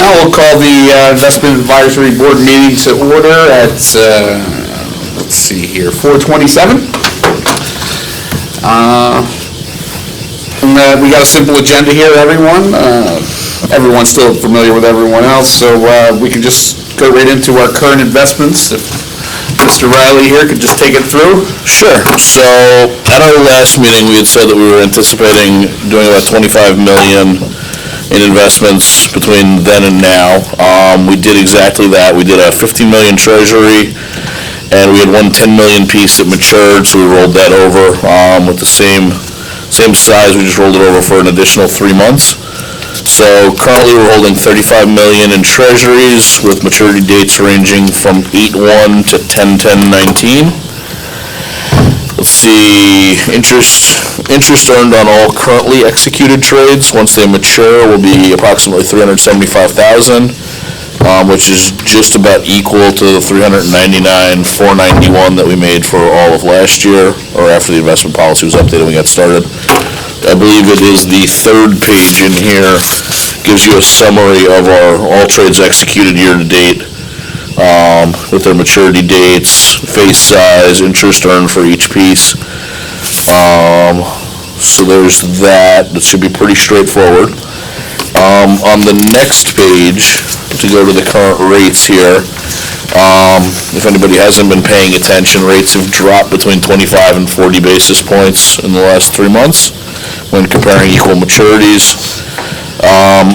now, we'll call the Investment Advisory Board meeting to order at, let's see here, 4:27. We got a simple agenda here, everyone. Everyone's still familiar with everyone else, so we can just go right into our current investments. If Mr. Riley here could just take it through. Sure. So at our last meeting, we had said that we were anticipating doing about $25 million in investments between then and now. We did exactly that. We did a $15 million treasury, and we had one $10 million piece that matured, so we rolled that over with the same size. We just rolled it over for an additional 3 months. So currently we're holding $35 million in treasuries with maturity dates ranging from 8/1 to 10/10/19. Let's see, interest earned on all currently executed trades once they mature will be approximately $375,000, which is just about equal to the $399,491 that we made for all of last year, or after the investment policy was updated and we got started. I believe it is the third page in here, gives you a summary of our all trades executed year to date, with their maturity dates, face size, interest earned for each piece. So there's that. That should be pretty straightforward. On the next page, to go to the current rates here, if anybody hasn't been paying attention, rates have dropped between 25 and 40 basis points in the last 3 months when comparing equal maturities.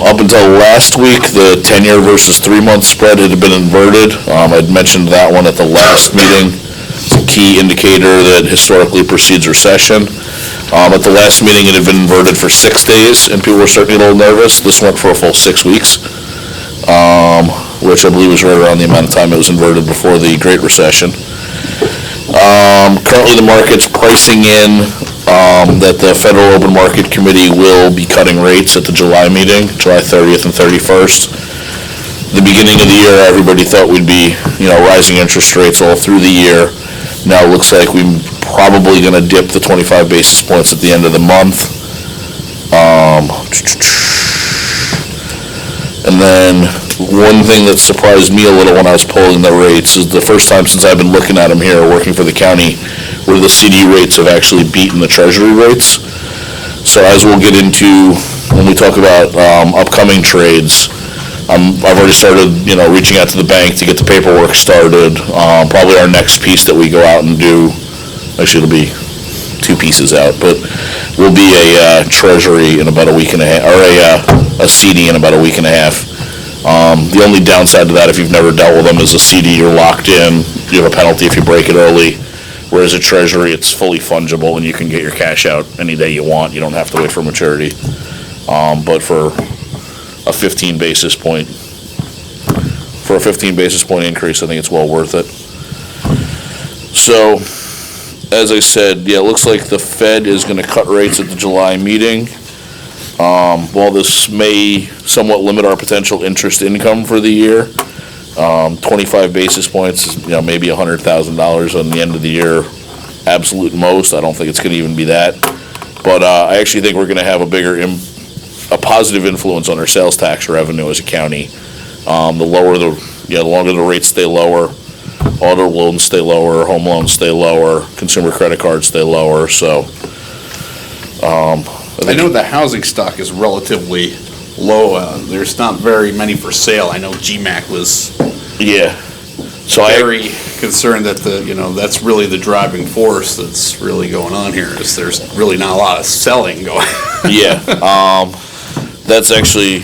Up until last week, the 10-year versus 3-month spread had been inverted. I'd mentioned that one at the last meeting. It's a key indicator that historically precedes recession. At the last meeting, it had been inverted for 6 days, and people were starting to get a little nervous. This went for a full 6 weeks, which I believe was right around the amount of time it was inverted before the Great Recession. Currently, the market's pricing in that the Federal Open Market Committee will be cutting rates at the July meeting, July 30th and 31st. The beginning of the year, everybody thought we'd be, rising interest rates all through the year. Now it looks like we're probably going to dip the 25 basis points at the end of the month. And then one thing that surprised me a little when I was polling the rates is the first time since I've been looking at them here, working for the county, where the CD rates have actually beaten the treasury rates. So as we'll get into when we talk about upcoming trades, I've already started, reaching out to the bank to get the paperwork started. Probably our next piece that we go out and do, actually it'll be 2 pieces out, but will be a treasury in about a week and a half, or a CD in about a week and a half. The only downside to that, if you've never dealt with them, is a CD, you're locked in. You have a penalty if you break it early. Whereas a treasury, it's fully fungible and you can get your cash out any day you want. You don't have to wait for maturity. But for a 15 basis point increase, I think it's well worth it. So, as I said, yeah, it looks like the Fed is going to cut rates at the July meeting. While this may somewhat limit our potential interest income for the year, 25 basis points is, maybe $100,000 on the end of the year, absolute most. I don't think it's going to even be that. But I actually think we're going to have a positive influence on our sales tax revenue as a county. The longer the rates stay lower, auto loans stay lower, home loans stay lower, consumer credit cards stay lower. So I know the housing stock is relatively low. There's not very many for sale. I know GMAC was very concerned that that's really the driving force that's really going on here. Is there's really not a lot of selling going. That's actually,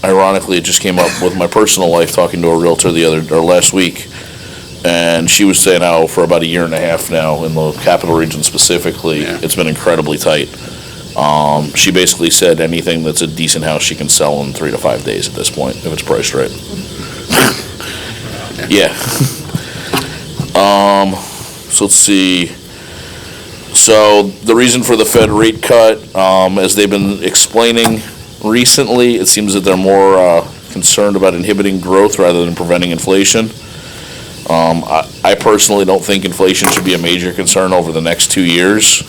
ironically, it just came up with my personal life talking to a realtor last week, and she was saying how for about a year and a half now in the capital region specifically, it's been incredibly tight. She basically said anything that's a decent house she can sell in 3 to 5 days at this point if it's priced right. So let's see. So the reason for the Fed rate cut, as they've been explaining recently, it seems that they're more concerned about inhibiting growth rather than preventing inflation. I personally don't think inflation should be a major concern over the next 2 years.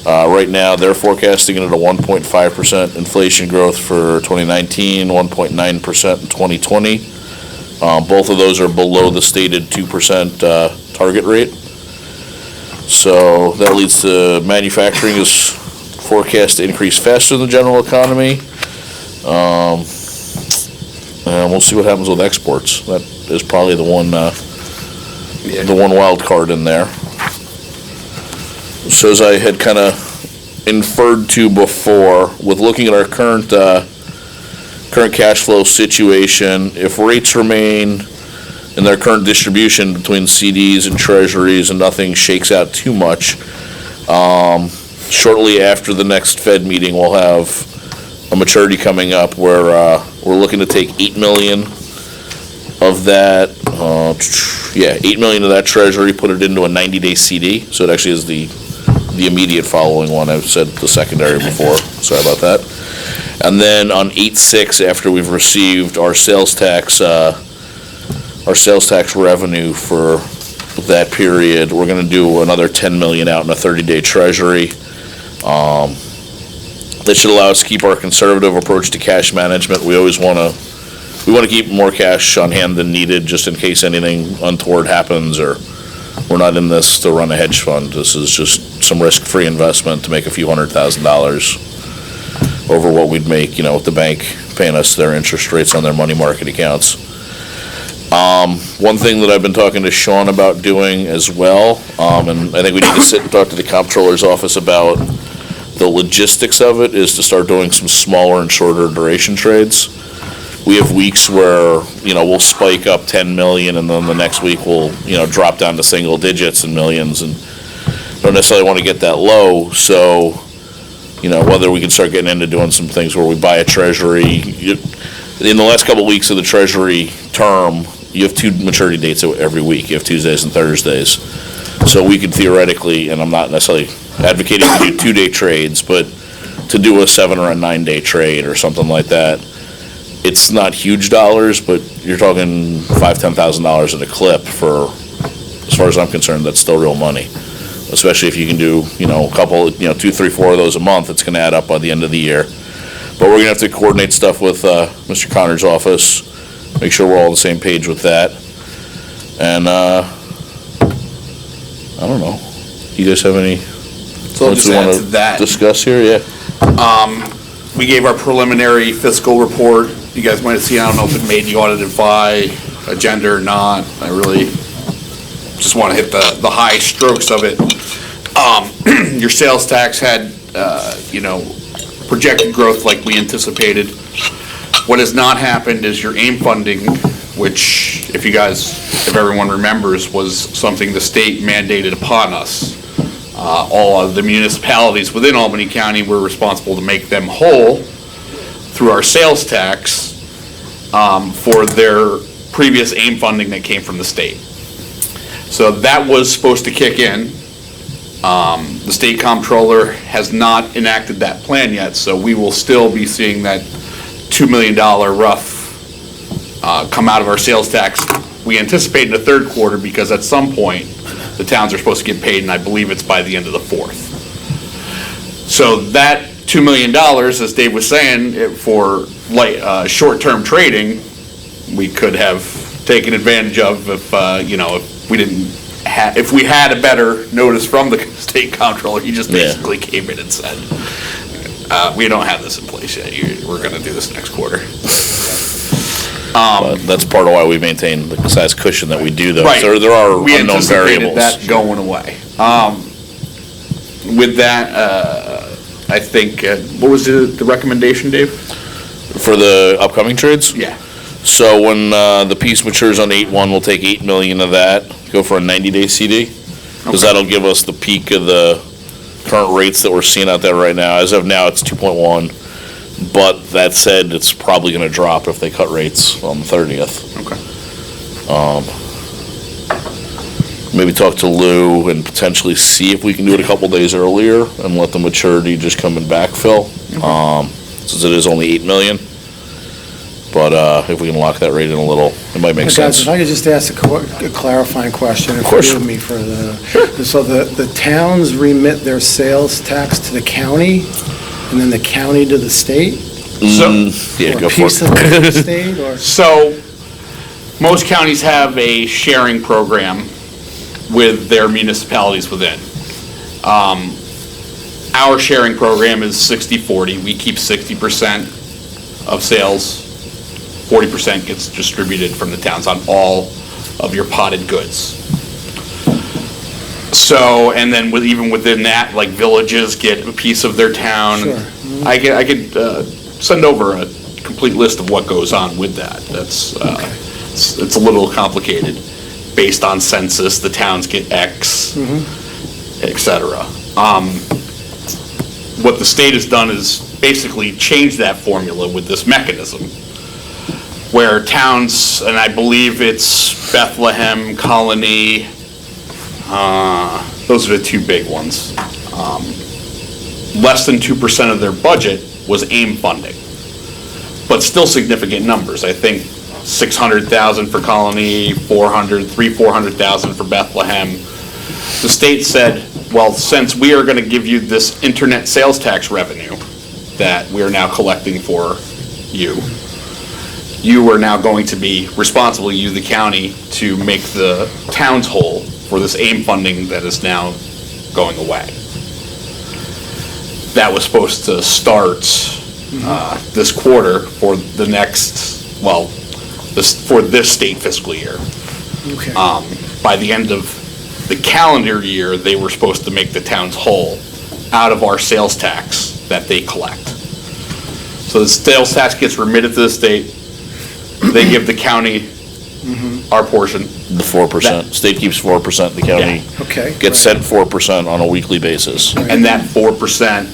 Right now, they're forecasting it at a 1.5% inflation growth for 2019, 1.9% in 2020. Both of those are below the stated 2% target rate. So that leads to manufacturing is forecast to increase faster than the general economy. And we'll see what happens with exports. That is probably the one wild card in there. So as I had kind of inferred to before, with looking at our current cash flow situation, if rates remain in their current distribution between CDs and treasuries and nothing shakes out too much, shortly after the next Fed meeting, we'll have a maturity coming up where we're looking to take $8 million of that, $8 million of that treasury, put it into a 90-day CD. So it actually is the immediate following one. I've said the secondary before. Sorry about that. And then on 8/6, after we've received our sales tax revenue for that period, we're going to do another $10 million out in a 30-day treasury. That should allow us to keep our conservative approach to cash management. We always want to keep more cash on hand than needed, just in case anything untoward happens, or we're not in this to run a hedge fund. This is just some risk-free investment to make a few $100,000 over what we'd make, with the bank paying us their interest rates on their money market accounts. One thing that I've been talking to Sean about doing as well, and I think we need to sit and talk to the comptroller's office about the logistics of it, is to start doing some smaller and shorter duration trades. We have weeks where, we'll spike up 10 million and then the next week we'll, drop down to single digits and millions, and don't necessarily want to get that low. So, whether we can start getting into doing some things where we buy a treasury. In the last couple of weeks of the treasury term, you have two maturity dates every week. You have Tuesdays and Thursdays. So we could theoretically, and I'm not necessarily advocating to do 2-day trades, but to do a 7 or a 9-day trade or something like that, it's not huge dollars, but you're talking $5,000-$10,000 at a clip. For, as far as I'm concerned, that's still real money. Especially if you can do, a couple, 2, 3, 4 of those a month, it's going to add up by the end of the year. But we're going to have to coordinate stuff with Mr. Connor's office, make sure we're all on the same page with that. And I don't know. You guys have any So I'll points just we add want to to that. discuss here? Yeah. We gave our preliminary fiscal report. You guys might have seen, I don't know if it made the audited by agenda or not. I really just want to hit the high strokes of it. Your sales tax had, projected growth like we anticipated. What has not happened is your AIM funding, which, if everyone remembers, was something the state mandated upon us. All of the municipalities within Albany County were responsible to make them whole through our sales tax for their previous AIM funding that came from the state. So that was supposed to kick in. The state comptroller has not enacted that plan yet, so we will still be seeing that $2 million rough come out of our sales tax. We anticipate in the third quarter, because at some point, the towns are supposed to get paid, and I believe it's by the end of the fourth. So that $2 million, as Dave was saying, for short-term trading, we could have taken advantage of if we had a better notice from the state comptroller. He just basically came in and said, we don't have this in place yet. We're going to do this next quarter. But that's part of why we maintain the size cushion that we do, though. Right. So there are We unknown anticipated variables. that going away. With that, I think, what was the recommendation, Dave? For the upcoming trades? Yeah. So when the piece matures on 8/1, we'll take 8 million of that, go for a 90-day CD, because that'll give us the peak of the current rates that we're seeing out there right now. As of now, it's 2.1, but that said, it's probably going to drop if they cut rates on the 30th. Okay. Maybe talk to Lou and potentially see if we can do it a couple days earlier and let the maturity just come and backfill, since it is only 8 million. But, if we can lock that rate in a little, it might make Guys, sense. if I could just ask a clarifying question. Of course. Forgive me for so the towns remit their sales tax to the county, and then the county to the state? Yeah, Or go a for piece of it. the state, or? So, most counties have a sharing program with their municipalities within. Our sharing program is 60/40. We keep 60% of sales, 40% gets distributed from the towns on all of your potted goods. So, and then even within that, like villages get a piece of their town. Sure. I could send over a complete list of what goes on with that. That's, it's a little complicated. Based on census, the towns get X, et cetera. What the state has done is basically change that formula with this mechanism, where towns, and I believe it's Bethlehem, Colony, those are the two big ones. Less than 2% of their budget was AIM funding, but still significant numbers. I think 600,000 for Colony, 400,000 for Bethlehem. The state said, well, since we are going to give you this internet sales tax revenue that we are now collecting for you, you are now going to be responsible, you, the county, to make the towns whole for this AIM funding that is now going away. That was supposed to start this quarter for the next, well, for this state fiscal year. Okay. By the end of the calendar year, they were supposed to make the towns whole out of our sales tax that they collect. So the sales tax gets remitted to the state, they give the county our portion. The 4%. State keeps 4%, the county Okay. gets sent 4% on a weekly basis. And that 4%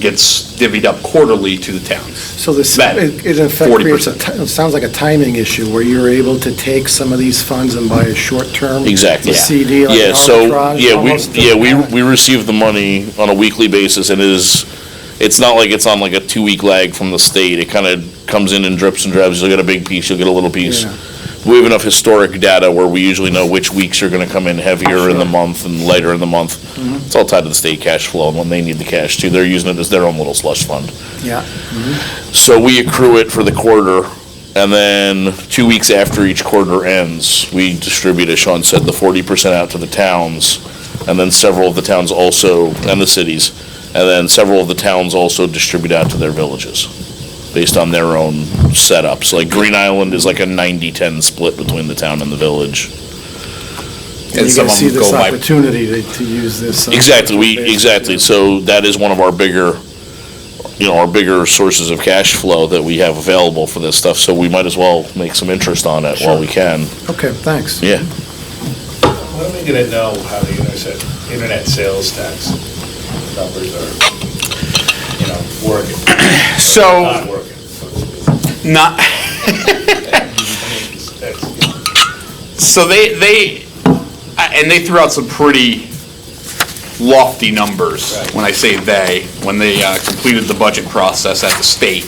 gets divvied up quarterly to the towns. So this, That it in effect creates 40%. it sounds like a timing issue, where you're able to take some of these funds and buy a short-term Exactly. CD, like Yeah, an so, arbitrage, almost we receive the money on a weekly basis, and it's not like it's on like a 2-week lag from the state. It kind of comes in drips and drabs. You'll get a big piece, you'll get a little piece. Yeah. We have enough historic data where we usually know which weeks are gonna come in heavier in the month and lighter in the month. It's all tied to the state cash flow, and when they need the cash too, they're using it as their own little slush fund. Yeah. So we accrue it for the quarter, and then 2 weeks after each quarter ends, we distribute, as Sean said, the 40% out to the towns, and then several of the towns also, and the cities, and then several of the towns also distribute out to their villages, based on their own setups. Like Green Island is like a 90-10 split between the town and the village. And you some can of see them this go by- opportunity to use this. Exactly, so that is one of our bigger, our bigger sources of cash flow that we have available for this stuff, so we might as well make some interest on it while we can. Okay, thanks. Yeah. When are we gonna know how the internet sales tax numbers are, working? So, Not working. not, so they and they threw out some pretty lofty numbers. Right. When I say they, when they completed the budget process at the state.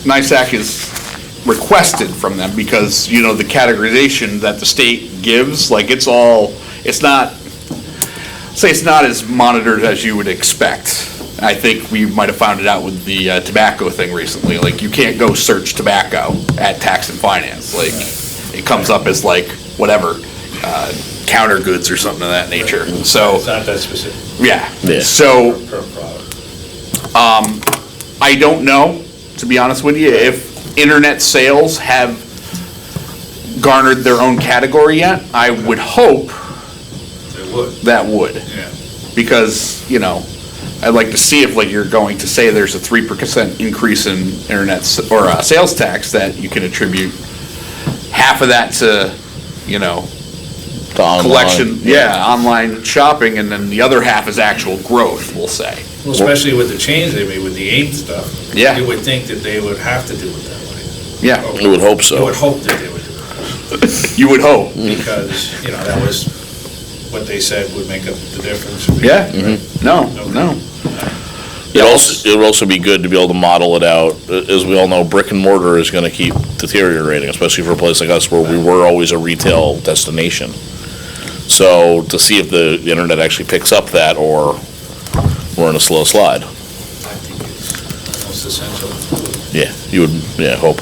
NISAC is requested from them because, the categorization that the state gives, like it's not as monitored as you would expect. I think we might have found it out with the tobacco thing recently. Like, you can't go search tobacco at Tax and Finance. Like, it comes up as like, whatever, counter goods or something of that nature. So, It's not that specific yeah. Yeah. So, per product. I don't know, to be honest with you, if internet sales have garnered their own category yet. I would hope It would, that would. yeah. Because, I'd like to see if, like, you're going to say there's a 3% increase in sales tax, that you can attribute half of that to, To online. collection, online shopping, and then the other half is actual growth, we'll say. Well, especially with the change they made with the AIM stuff. Yeah. You would think that they would have to do it that way. Yeah, We would hope You so. would hope that they would do it, you would hope. because, that was what they said would make up the difference. Yeah, no. It would also be good to be able to model it out. As we all know, brick and mortar is gonna keep deteriorating, especially for a place like us where we were always a retail destination. So to see if the internet actually picks up that, or we're in a slow slide. I think it's almost essential. Yeah, you would, yeah, hope.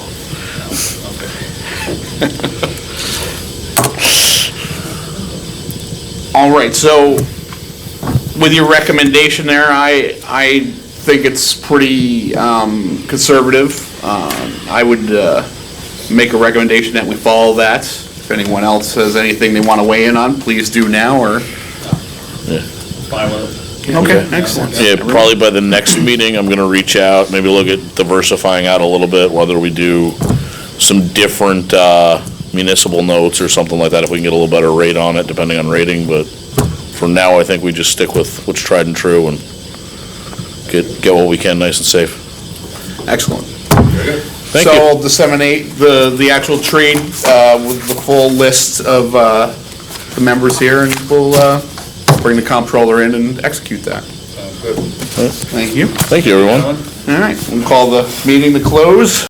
All right, so with your recommendation there, I think it's pretty conservative. I would make a recommendation that we follow that. If anyone else has anything they want to weigh in on, please do now, or... Fine with it. Okay, excellent. Yeah, probably by the next meeting, I'm gonna reach out, maybe look at diversifying out a little bit, whether we do some different municipal notes or something like that, if we can get a little better rate on it, depending on rating, but for now, I think we just stick with what's tried and true and get what we can nice and safe. Excellent. Thank So you. I'll disseminate the actual trade with the full list of the members here, and we'll bring the comptroller in and execute that. Sounds good. Thank you. Thank you, everyone. All right, we'll call the meeting to close.